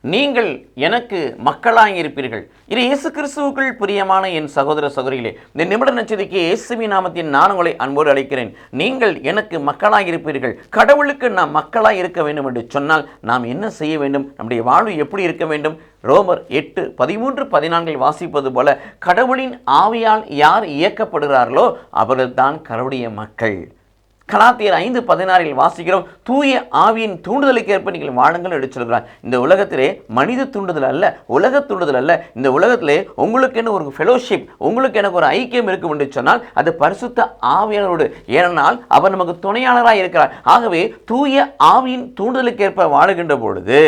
நீங்கள் எனக்கு மக்களாய் இருப்பீர்கள். இது இயேசு கிறிஸ்துவுக்குள் பிரியமான என் சகோதர சகோதரிகளே, இந்த நிமிட நச்சதிக்கு இயேசுவின் நாமத்தின் நான் உங்களை அன்போடு அழைக்கிறேன். நீங்கள் எனக்கு மக்களாய் இருப்பீர்கள். கடவுளுக்கு நாம் மக்களாய் இருக்க வேண்டும் என்று சொன்னால் நாம் என்ன செய்ய வேண்டும்? நம்முடைய வாழ்வு எப்படி இருக்க வேண்டும்? ரோமர் 8:13-14 வாசிப்பது போல, கடவுளின் ஆவியால் யார் இயக்கப்படுகிறார்களோ அவர்கள்தான் கடவுளுடைய மக்கள். கலாத்தியர் 5:16 வாசிக்கிறோம், தூய ஆவியின் தூண்டுதலுக்கு ஏற்ப நீங்கள் வாழுங்கள் என்று சொல்கிறார். இந்த உலகத்திலே மனித தூண்டுதல் அல்ல, உலக தூண்டுதல் அல்ல. இந்த உலகத்திலே உங்களுக்கு என்ன ஒரு ஃபெலோஷிப், உங்களுக்கு எனக்கு ஒரு ஐக்கியம் இருக்கும் என்று சொன்னால் அது பரிசுத்த ஆவியானவரோடு. ஏனென்றால் அவர் நமக்கு துணையாளராக இருக்கிறார். ஆகவே தூய ஆவியின் தூண்டுதலுக்கு ஏற்ப வாழுகின்ற பொழுது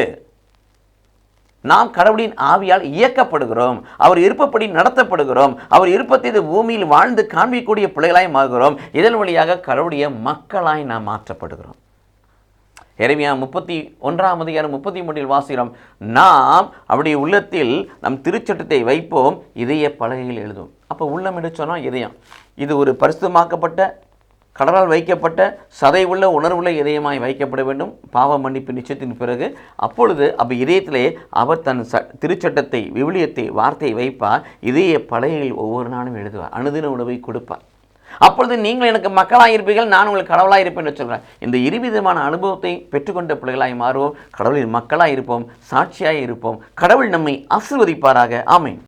நாம் கடவுளின் ஆவியால் இயக்கப்படுகிறோம். அவர் விருப்பப்படி நடத்தப்படுகிறோம். அவர் விருப்பத்தை இந்த பூமியில் வாழ்ந்து காண்பிக்கக்கூடிய பிள்ளைகளாய் மாறுகிறோம். இதன் வழியாக கடவுளுடைய மக்களாய் நாம் மாற்றப்படுகிறோம். எரேமியா 31:33 வாசிக்கிறோம், நாம் அவருடைய உள்ளத்தில் நம் திருச்சட்டத்தை வைப்போம், இதய பலகையில் எழுதும். அப்போ உள்ளம் என்று சொன்னால் இதயம். இது ஒரு பரிசுத்தமாக்கப்பட்ட, கடலால் வைக்கப்பட்ட, சதை உள்ள, உணர்வுள்ள இதயமாய் வைக்கப்பட வேண்டும். பாவ மன்னிப்பு நிச்சயத்தின் பிறகு அப்பொழுது இதயத்திலே அவர் தன் திருச்சட்டத்தை, விவிலியத்தை, வார்த்தையை வைப்பார். இதய பலகையில் ஒவ்வொரு நாளும் எழுதுவார். அனுதின உணவை கொடுப்பார். அப்பொழுது நீங்கள் எனக்கு மக்களாக இருப்பீர்கள், நான் உங்களுக்கு கடவுளாக இருப்பேன் என்று சொல்கிறேன். இந்த இருவிதமான அனுபவத்தை பெற்றுக்கொண்ட பிள்ளைகளாய் மாறுவோம். கடவுளின் மக்களாக இருப்போம், சாட்சியாக இருப்போம். கடவுள் நம்மை ஆசீர்வதிப்பாராக. ஆமென்.